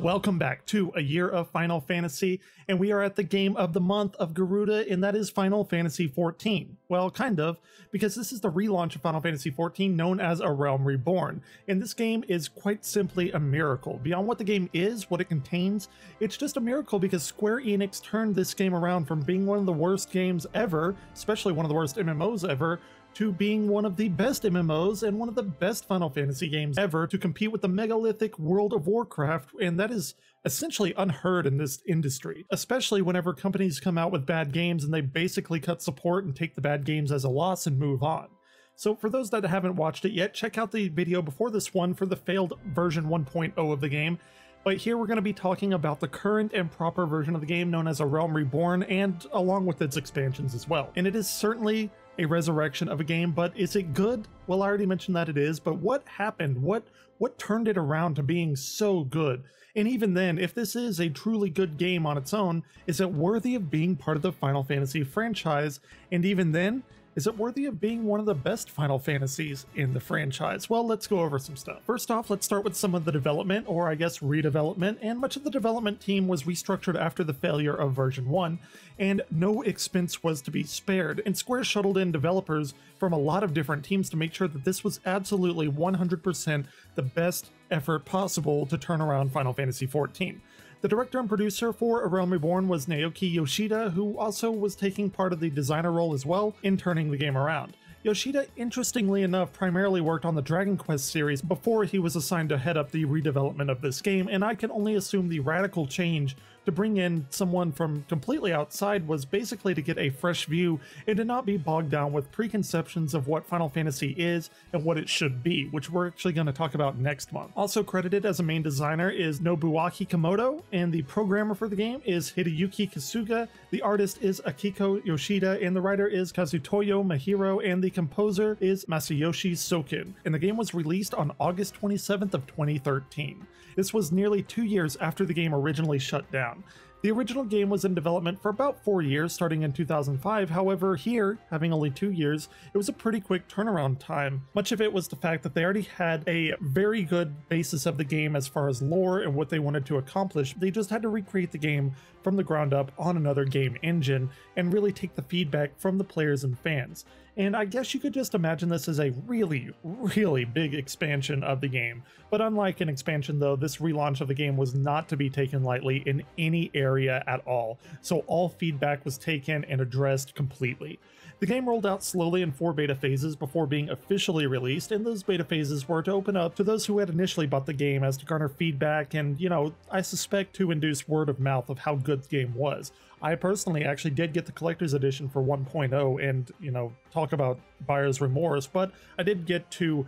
welcome back to A Year of Final Fantasy, and we are at the game of the month of Garuda, and that is Final Fantasy XIV. Well, kind of, because this is the relaunch of Final Fantasy XIV known as A Realm Reborn, and this game is quite simply a miracle. Beyond what the game is, what it contains, it's just a miracle because Square Enix turned this game around from being one of the worst games ever, especially one of the worst MMOs ever, to being one of the best MMOs and one of the best Final Fantasy games ever to compete with the megalithic World of Warcraft, and that is essentially unheard in this industry, especially whenever companies come out with bad games and they basically cut support and take the bad games as a loss and move on. So for those that haven't watched it yet, check out the video before this one for the failed version 1.0 of the game. But here we're going to be talking about the current and proper version of the game known as A Realm Reborn, and along with its expansions as well. And it is certainly a resurrection of a game, but is it good? Well, I already mentioned that it is, but what happened? What turned it around to being so good? And even then, if this is a truly good game on its own, is it worthy of being part of the Final Fantasy franchise? And even then, is it worthy of being one of the best Final Fantasies in the franchise? Well, let's go over some stuff. First off, let's start with some of the development, or I guess redevelopment, and much of the development team was restructured after the failure of version 1, and no expense was to be spared, and Square shuttled in developers from a lot of different teams to make sure that this was absolutely 100% the best effort possible to turn around Final Fantasy XIV. The director and producer for A Realm Reborn was Naoki Yoshida, who also was taking part of the designer role as well in turning the game around. Yoshida, interestingly enough, primarily worked on the Dragon Quest series before he was assigned to head up the redevelopment of this game, and I can only assume the radical change to bring in someone from completely outside was basically to get a fresh view and to not be bogged down with preconceptions of what Final Fantasy is and what it should be, which we're actually going to talk about next month. Also credited as a main designer is Nobuaki Komodo, and the programmer for the game is Hideyuki Kasuga, the artist is Akiko Yoshida, and the writer is Kazutoyo Mahiro, and the composer is Masayoshi Soken. And the game was released on August 27th of 2013. This was nearly 2 years after the game originally shut down. The original game was in development for about 4 years, starting in 2005, however here, having only 2 years, it was a pretty quick turnaround time. Much of it was the fact that they already had a very good basis of the game as far as lore and what they wanted to accomplish. They just had to recreate the game from the ground up on another game engine and really take the feedback from the players and fans. And I guess you could just imagine this as a really, really big expansion of the game. But unlike an expansion though, this relaunch of the game was not to be taken lightly in any area at all. So all feedback was taken and addressed completely. The game rolled out slowly in 4 beta phases before being officially released, and those beta phases were to open up to those who had initially bought the game as to garner feedback and, you know, I suspect to induce word of mouth of how good the game was. I personally actually did get the collector's edition for 1.0 and, you know, talk about buyer's remorse, but I did get to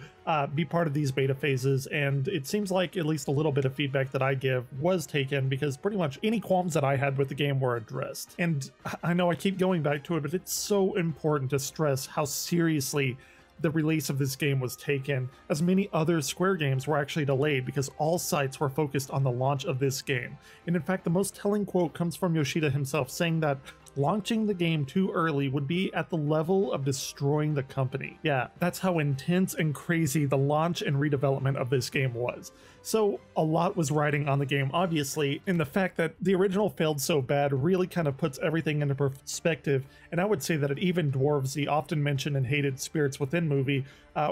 be part of these beta phases, and it seems like at least a little bit of feedback that I give was taken because pretty much any qualms that I had with the game were addressed. And I know I keep going back to it, but it's so important to stress how seriously the release of this game was taken, as many other Square games were actually delayed because all sights were focused on the launch of this game. And in fact, the most telling quote comes from Yoshida himself, saying that launching the game too early would be at the level of destroying the company. Yeah, that's how intense and crazy the launch and redevelopment of this game was. So a lot was riding on the game, obviously, and the fact that the original failed so bad really kind of puts everything into perspective, and I would say that it even dwarves the often mentioned and hated Spirits Within movie,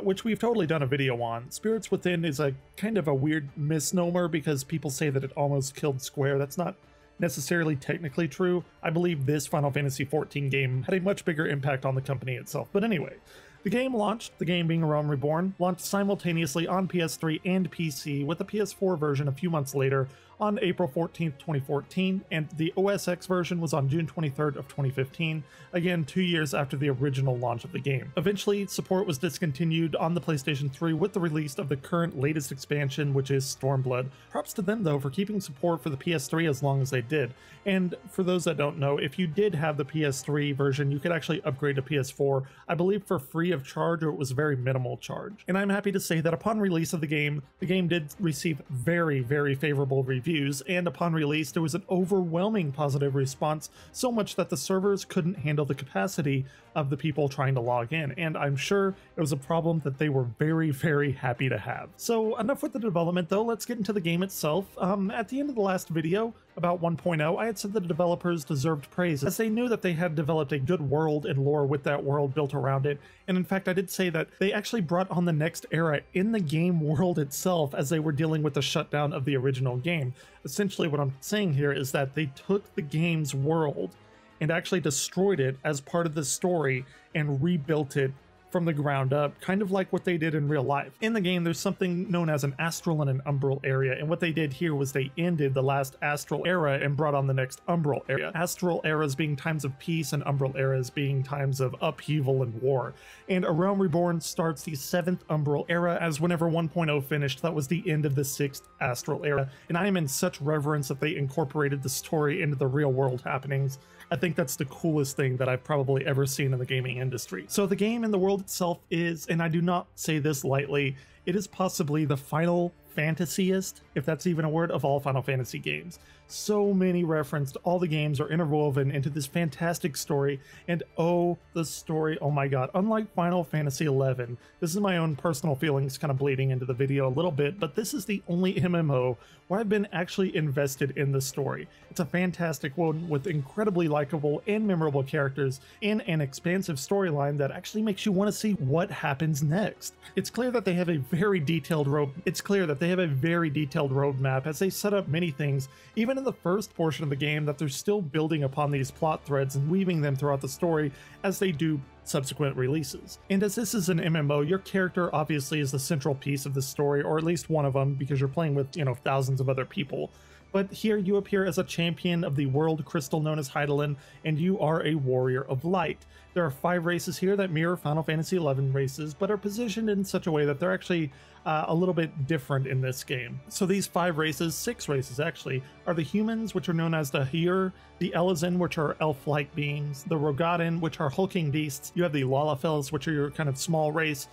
which we've totally done a video on. Spirits Within is a kind of a weird misnomer because people say that it almost killed Square. That's not necessarily technically true. I believe this Final Fantasy XIV game had a much bigger impact on the company itself. But anyway, the game launched, the game being A Realm Reborn, launched simultaneously on PS3 and PC, with the PS4 version a few months later on April 14th, 2014, and the OS X version was on June 23rd of 2015, again 2 years after the original launch of the game. Eventually, support was discontinued on the PlayStation 3 with the release of the current latest expansion, which is Stormblood. Props to them though for keeping support for the PS3 as long as they did. And for those that don't know, if you did have the PS3 version, you could actually upgrade to PS4, I believe for free of charge, or it was very minimal charge. And I'm happy to say that upon release of the game did receive very, very favorable reviews reviews, and upon release there was an overwhelming positive response, so much that the servers couldn't handle the capacity of the people trying to log in, and I'm sure it was a problem that they were very, very happy to have. So enough with the development though, let's get into the game itself. At the end of the last video, about 1.0, I had said that the developers deserved praise, as they knew that they had developed a good world and lore with that world built around it, and in fact I did say that they actually brought on the next era in the game world itself as they were dealing with the shutdown of the original game. Essentially what I'm saying here is that they took the game's world and actually destroyed it as part of the story and rebuilt it from the ground up, kind of like what they did in real life. In the game, there's something known as an astral and an umbral area, and what they did here was they ended the last astral era and brought on the next umbral area. Astral eras being times of peace and umbral eras being times of upheaval and war. And A Realm Reborn starts the 7th umbral era, as whenever 1.0 finished, that was the end of the 6th astral era. And I am in such reverence that they incorporated the story into the real world happenings. I think that's the coolest thing that I've probably ever seen in the gaming industry. So the game and the world itself is, and I do not say this lightly, it is possibly the Final Fantasyest, if that's even a word, of all Final Fantasy games. So many referenced, all the games are interwoven into this fantastic story, and oh, the story, oh my god. Unlike Final Fantasy XI, this is my own personal feelings kind of bleeding into the video a little bit, but this is the only MMO where I've been actually invested in the story. It's a fantastic one with incredibly likable and memorable characters and an expansive storyline that actually makes you want to see what happens next. It's clear that they have a very detailed roadmap as they set up many things, even in the first portion of the game, that they're still building upon these plot threads and weaving them throughout the story as they do subsequent releases. And as this is an MMO, your character obviously is the central piece of the story, or at least one of them, because you're playing with, thousands of other people. But here you appear as a champion of the world crystal known as Hydaelyn, and you are a warrior of light. There are 5 races here that mirror Final Fantasy XI races, but are positioned in such a way that they're actually a little bit different in this game. So these 5 races, 6 races actually, are the humans, which are known as the Hyur, the Elezen, which are elf-like beings, the Rogadin, which are hulking beasts, you have the Lalafels, which are your kind of small race,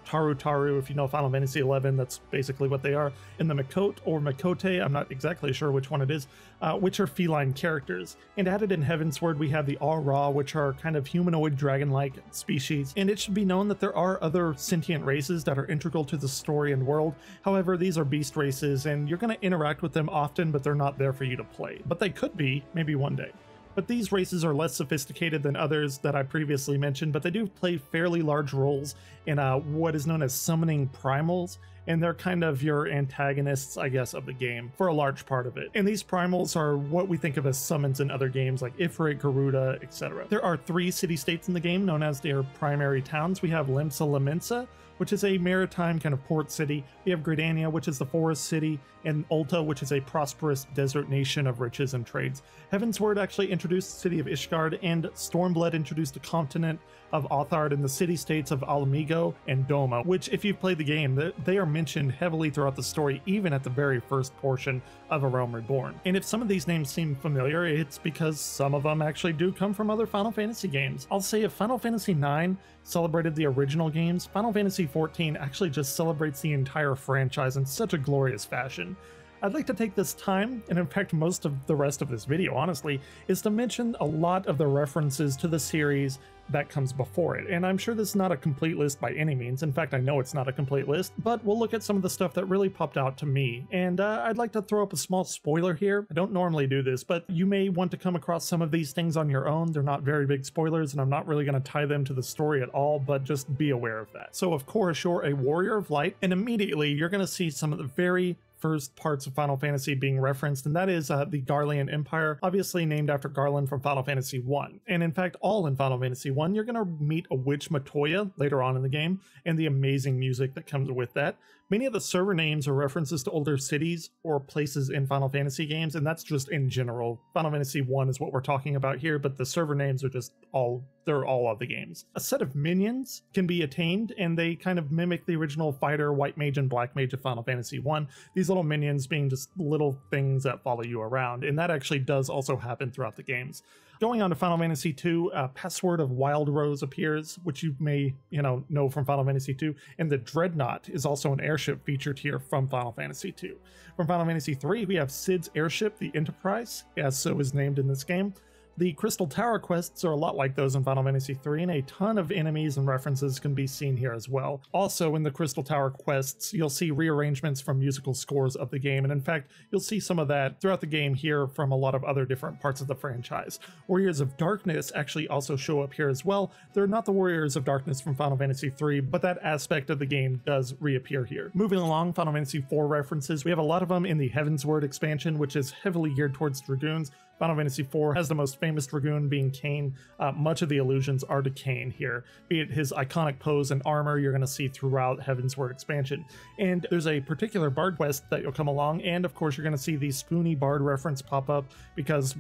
Taru, if you know Final Fantasy XI, that's basically what they are, and the Makot or Makote, I'm not exactly sure which one it is, which are feline characters. And added in Heavensward, we have the Aura, which are kind of humanoid dragon-like species, and it should be known that there are other sentient races that are integral to the story and world. However, these are beast races, and you're going to interact with them often, but they're not there for you to play. But they could be, maybe one day. But these races are less sophisticated than others that I previously mentioned, but they do play fairly large roles in what is known as summoning primals, and they're kind of your antagonists, I guess, of the game for a large part of it. And these primals are what we think of as summons in other games like Ifrit, Garuda, etc. There are 3 city-states in the game known as their primary towns. We have Limsa Lamensa, which is a maritime kind of port city. We have Gridania, which is the forest city, and Ulta, which is a prosperous desert nation of riches and trades. Heavensward actually introduced the city of Ishgard, and Stormblood introduced the continent of Authard and the city-states of Alamigo and Doma, which, if you've played the game, they are mentioned heavily throughout the story, even at the very first portion of A Realm Reborn. And if some of these names seem familiar, it's because some of them actually do come from other Final Fantasy games. I'll say if Final Fantasy IX celebrated the original games, Final Fantasy XIV actually just celebrates the entire franchise in such a glorious fashion. I'd like to take this time, and in fact most of the rest of this video honestly, is to mention a lot of the references to the series that comes before it. And I'm sure this is not a complete list by any means. In fact, I know it's not a complete list, but we'll look at some of the stuff that really popped out to me. And I'd like to throw up a small spoiler here. I don't normally do this, but you may want to come across some of these things on your own. They're not very big spoilers, and I'm not really going to tie them to the story at all, but just be aware of that. So of course, you're a warrior of light, and immediately you're going to see some of the very first parts of Final Fantasy being referenced, and that is the Garlean Empire, obviously named after Garland from Final Fantasy I. And in fact, all in Final Fantasy I, you're going to meet a witch Matoya later on in the game, and the amazing music that comes with that. Many of the server names are references to older cities or places in Final Fantasy games, and that's just in general. Final Fantasy I is what we're talking about here, but the server names are just they're all of the games. A set of minions can be attained, and they kind of mimic the original fighter, white mage, and black mage of Final Fantasy I. These little minions being just little things that follow you around, and that actually does also happen throughout the games. Going on to Final Fantasy II, Password of Wild Rose appears, which you may, know from Final Fantasy II, and the Dreadnought is also an airship featured here from Final Fantasy II. From Final Fantasy III, we have Cid's airship, the Enterprise, as so is named in this game. The Crystal Tower quests are a lot like those in Final Fantasy III, and a ton of enemies and references can be seen here as well. Also, in the Crystal Tower quests, you'll see rearrangements from musical scores of the game, and in fact, you'll see some of that throughout the game here from a lot of other different parts of the franchise. Warriors of Darkness actually also show up here as well. They're not the Warriors of Darkness from Final Fantasy III, but that aspect of the game does reappear here. Moving along, Final Fantasy IV references, we have a lot of them in the Heavensward expansion, which is heavily geared towards Dragoons. Final Fantasy IV has the most famous Dragoon being Kain. Much of the allusions are to Kain here, be it his iconic pose and armor you're going to see throughout Heavensward expansion. And there's a particular Bard quest that you'll come along, and of course you're going to see the Spoony Bard reference pop up because,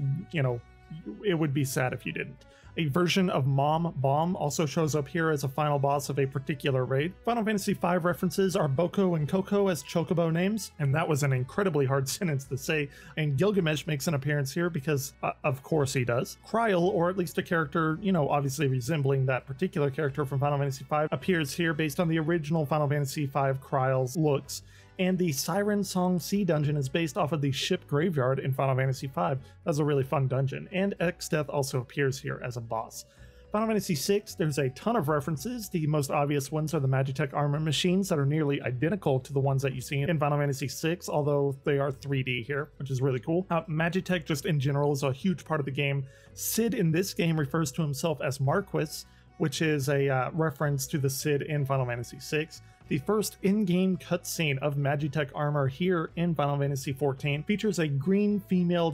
it would be sad if you didn't. A version of Mom Bomb also shows up here as a final boss of a particular raid. Final Fantasy V references are Boko and Coco as chocobo names, and that was an incredibly hard sentence to say, and Gilgamesh makes an appearance here because, of course he does. Kryl, or at least a character, obviously resembling that particular character from Final Fantasy V, appears here based on the original Final Fantasy V Kryl's looks. And the Siren Song Sea dungeon is based off of the ship graveyard in Final Fantasy V. That's a really fun dungeon, and Exdeath also appears here as a boss. Final Fantasy VI, there's a ton of references. The most obvious ones are the Magitech armor machines that are nearly identical to the ones that you see in Final Fantasy VI, although they are 3D here, which is really cool. Magitech just in general is a huge part of the game. Cid in this game refers to himself as Marquis, which is a reference to the Cid in Final Fantasy VI. The first in-game cutscene of Magitech armor here in Final Fantasy XIV features a green female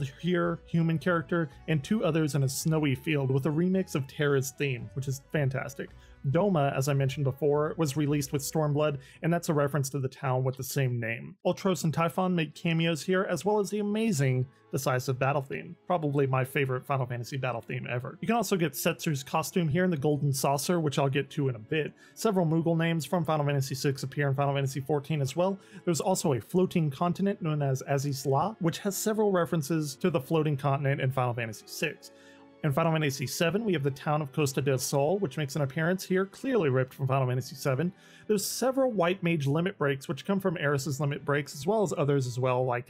human character and two others in a snowy field with a remix of Terra's theme, which is fantastic. Doma, as I mentioned before, was released with Stormblood, and that's a reference to the town with the same name. Ultros and Typhon make cameos here, as well as the amazing Decisive battle theme, probably my favorite Final Fantasy battle theme ever. You can also get Setsu's costume here in the Golden Saucer, which I'll get to in a bit. Several Moogle names from Final Fantasy VI appear in Final Fantasy XIV as well. There's also a floating continent known as Aziz La, which has several references to the floating continent in Final Fantasy VI. In Final Fantasy VII, we have the town of Costa del Sol, which makes an appearance here, clearly ripped from Final Fantasy VII. There's several White Mage limit breaks, which come from Eris's limit breaks, as well as others as well, like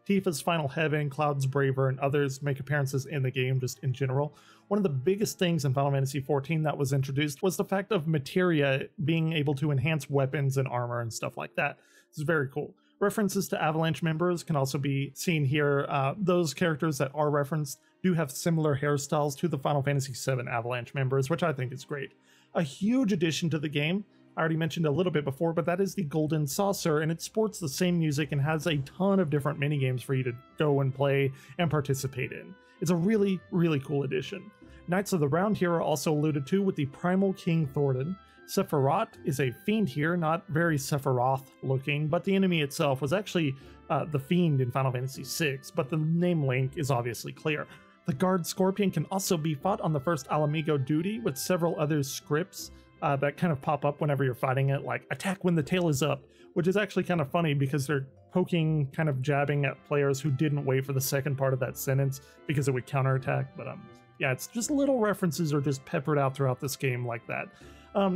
Tifa's Final Heaven, Cloud's Braver, and others make appearances in the game just in general. One of the biggest things in Final Fantasy XIV that was introduced was the fact of materia being able to enhance weapons and armor and stuff like that. It's very cool. References to Avalanche members can also be seen here. Those characters that are referenced do have similar hairstyles to the Final Fantasy VII Avalanche members, which I think is great. A huge addition to the game, I already mentioned a little bit before, but that is the Golden Saucer, and it sports the same music and has a ton of different minigames for you to go and play and participate in. It's a really, really cool addition. Knights of the Round here are also alluded to with the Primal King Thordan. Sephiroth is a fiend here, not very Sephiroth looking, but the enemy itself was actually the fiend in Final Fantasy VI, but the name Link is obviously clear. The Guard Scorpion can also be fought on the first Alamigo duty with several other scripts that kind of pop up whenever you're fighting it, like attack when the tail is up, which is actually kind of funny because they're poking, kind of jabbing at players who didn't wait for the second part of that sentence because it would counterattack, but yeah, it's just little references are just peppered out throughout this game like that.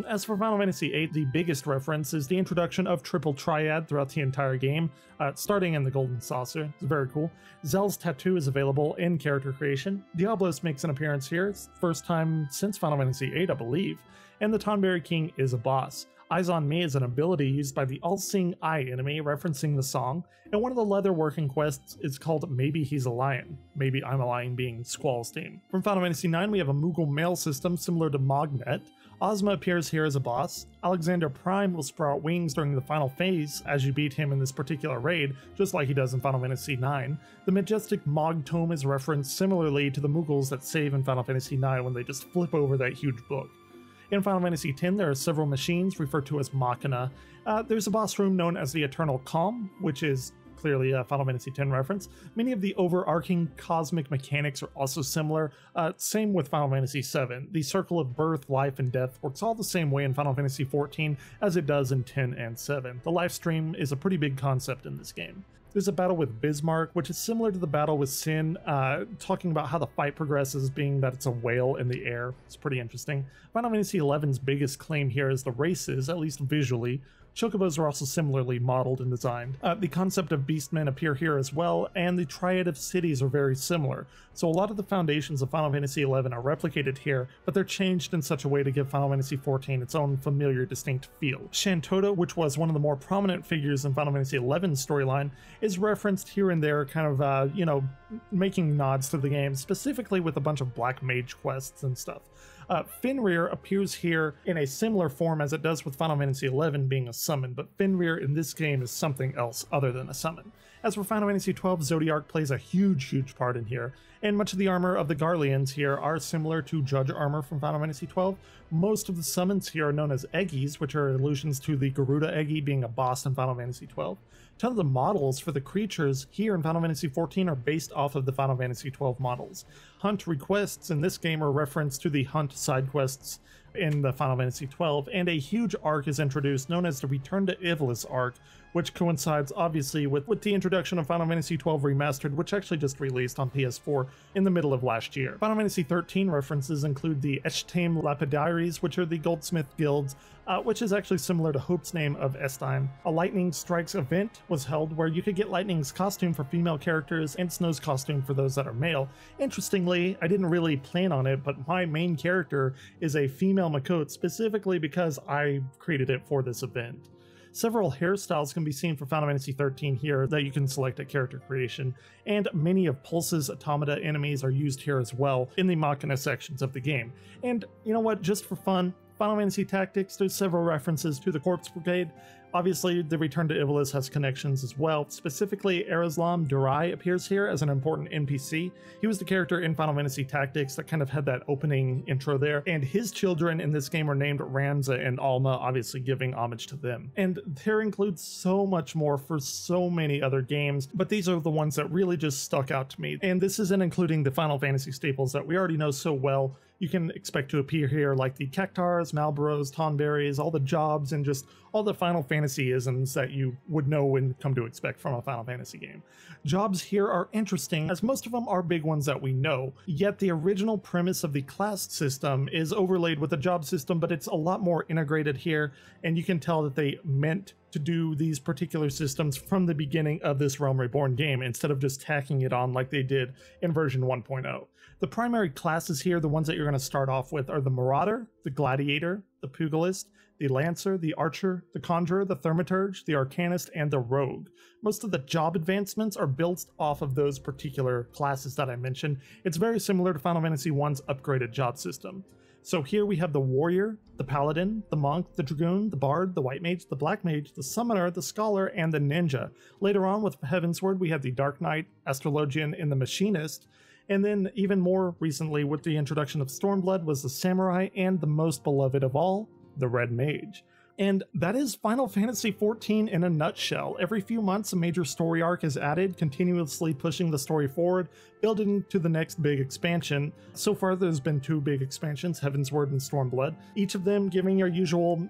As for Final Fantasy VIII, the biggest reference is the introduction of Triple Triad throughout the entire game, starting in the Golden Saucer. It's very cool. Zell's tattoo is available in character creation. Diablos makes an appearance here. It's the first time since Final Fantasy VIII, I believe. And the Tonberry King is a boss. Eyes on Me is an ability used by the All-Seeing Eye enemy, referencing the song, and one of the leather working quests is called Maybe He's a Lion. Maybe I'm a Lion being Squall's theme. From Final Fantasy IX, we have a Moogle mail system similar to Mognet. Ozma appears here as a boss. Alexander Prime will sprout wings during the final phase as you beat him in this particular raid, just like he does in Final Fantasy IX. The majestic Mog Tome is referenced similarly to the Moogles that save in Final Fantasy IX when they just flip over that huge book. In Final Fantasy X, there are several machines referred to as Machina. There's a boss room known as the Eternal Calm, which is clearly a Final Fantasy X reference. Many of the overarching cosmic mechanics are also similar. Same with Final Fantasy VII. The circle of birth, life, and death works all the same way in Final Fantasy XIV as it does in 10 and 7. The life stream is a pretty big concept in this game. There's a battle with Bismarck, which is similar to the battle with Sin, talking about how the fight progresses, being that it's a whale in the air. It's pretty interesting. Final Fantasy XI's biggest claim here is the races, at least visually. Chocobos are also similarly modeled and designed. The concept of beastmen appear here as well, and the triad of cities are very similar. So a lot of the foundations of Final Fantasy XI are replicated here, but they're changed in such a way to give Final Fantasy XIV its own familiar, distinct feel. Shantota, which was one of the more prominent figures in Final Fantasy XI's storyline, is referenced here and there, kind of, making nods to the game, specifically with a bunch of Black Mage quests and stuff. Fenrir appears here in a similar form as it does with Final Fantasy XI being a summon, but Fenrir in this game is something else other than a summon. As for Final Fantasy XII, Zodiark plays a huge part in here, and much of the armor of the Garleans here are similar to Judge armor from Final Fantasy XII. Most of the summons here are known as Eggies, which are allusions to the Garuda Eggie being a boss in Final Fantasy XII. A ton of the models for the creatures here in Final Fantasy XIV are based off of the Final Fantasy XII models. Hunt requests in this game are reference to the Hunt side quests in the Final Fantasy XII, and a huge arc is introduced known as the Return to Ivalice arc, which coincides obviously with the introduction of Final Fantasy XII Remastered, which actually just released on PS4 in the middle of last year. Final Fantasy XIII references include the Eshtaim Lapidaries, which are the goldsmith guilds, which is actually similar to Hope's name of Estein. A Lightning Strikes event was held where you could get Lightning's costume for female characters and Snow's costume for those that are male. Interestingly, I didn't really plan on it, but my main character is a female Makote specifically because I created it for this event. Several hairstyles can be seen for Final Fantasy XIII here that you can select at character creation, and many of Pulse's automata enemies are used here as well in the Machina sections of the game. And you know what, just for fun, Final Fantasy Tactics, there's several references to the Corpse Brigade. Obviously, the Return to Ivalice has connections as well. Specifically, Erislam Durai appears here as an important NPC. He was the character in Final Fantasy Tactics that kind of had that opening intro there, and his children in this game are named Ramza and Alma, obviously giving homage to them. And there includes so much more for so many other games, but these are the ones that really just stuck out to me. And this isn't including the Final Fantasy staples that we already know so well. You can expect to appear here like the Cactars, Malboros, Tonberries, all the jobs, and just all the Final Fantasy isms that you would know and come to expect from a Final Fantasy game. Jobs here are interesting, as most of them are big ones that we know, yet the original premise of the class system is overlaid with the job system, but it's a lot more integrated here, and you can tell that they meant to do these particular systems from the beginning of this Realm Reborn game instead of just tacking it on like they did in version 1.0. The primary classes here, the ones that you're going to start off with, are the Marauder, the Gladiator, the Pugilist, the Lancer, the Archer, the Conjurer, the Thaumaturge, the Arcanist, and the Rogue. Most of the job advancements are built off of those particular classes that I mentioned. It's very similar to Final Fantasy I's upgraded job system. So here we have the Warrior, the Paladin, the Monk, the Dragoon, the Bard, the White Mage, the Black Mage, the Summoner, the Scholar, and the Ninja. Later on with Heavensward, we have the Dark Knight, Astrologian, and the Machinist. And then even more recently with the introduction of Stormblood was the Samurai, and the most beloved of all, the Red Mage. And that is Final Fantasy XIV in a nutshell. Every few months a major story arc is added, continuously pushing the story forward, building to the next big expansion. So far there's been 2 big expansions, Heavensward and Stormblood, each of them giving your usual,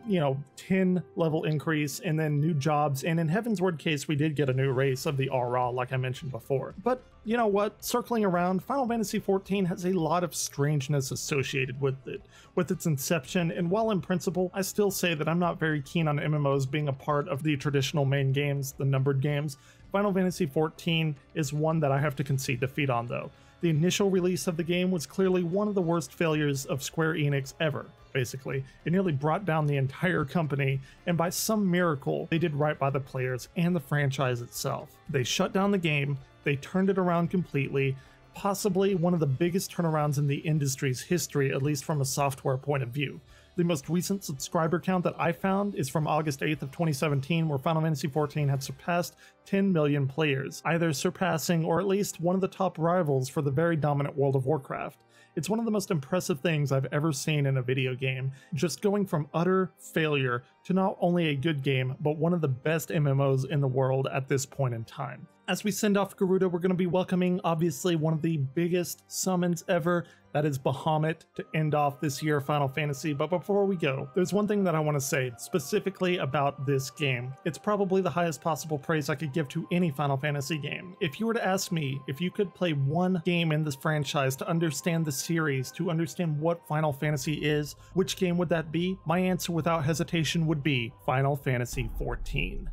10 level increase and then new jobs. And in Heavensward case we did get a new race of the Aura like I mentioned before. But you know what, circling around, Final Fantasy XIV has a lot of strangeness associated with it, with its inception, and while in principle I still say that I'm not very keen on MMOs being a part of the traditional main games, the numbered games, Final Fantasy XIV is one that I have to concede defeat on though. The initial release of the game was clearly one of the worst failures of Square Enix ever. Basically, it nearly brought down the entire company, and by some miracle, they did right by the players and the franchise itself. They shut down the game, they turned it around completely, possibly one of the biggest turnarounds in the industry's history, at least from a software point of view. The most recent subscriber count that I found is from August 8th of 2017, where Final Fantasy XIV had surpassed 10 million players, either surpassing or at least one of the top rivals for the very dominant World of Warcraft. It's one of the most impressive things I've ever seen in a video game, just going from utter failure to not only a good game, but one of the best MMOs in the world at this point in time. As we send off Garuda, we're going to be welcoming, obviously, one of the biggest summons ever. That is Bahamut, to end off this year of Final Fantasy. But before we go, there's one thing that I want to say specifically about this game. It's probably the highest possible praise I could give to any Final Fantasy game. If you were to ask me if you could play one game in this franchise to understand the series, to understand what Final Fantasy is, which game would that be? My answer without hesitation would be Final Fantasy XIV.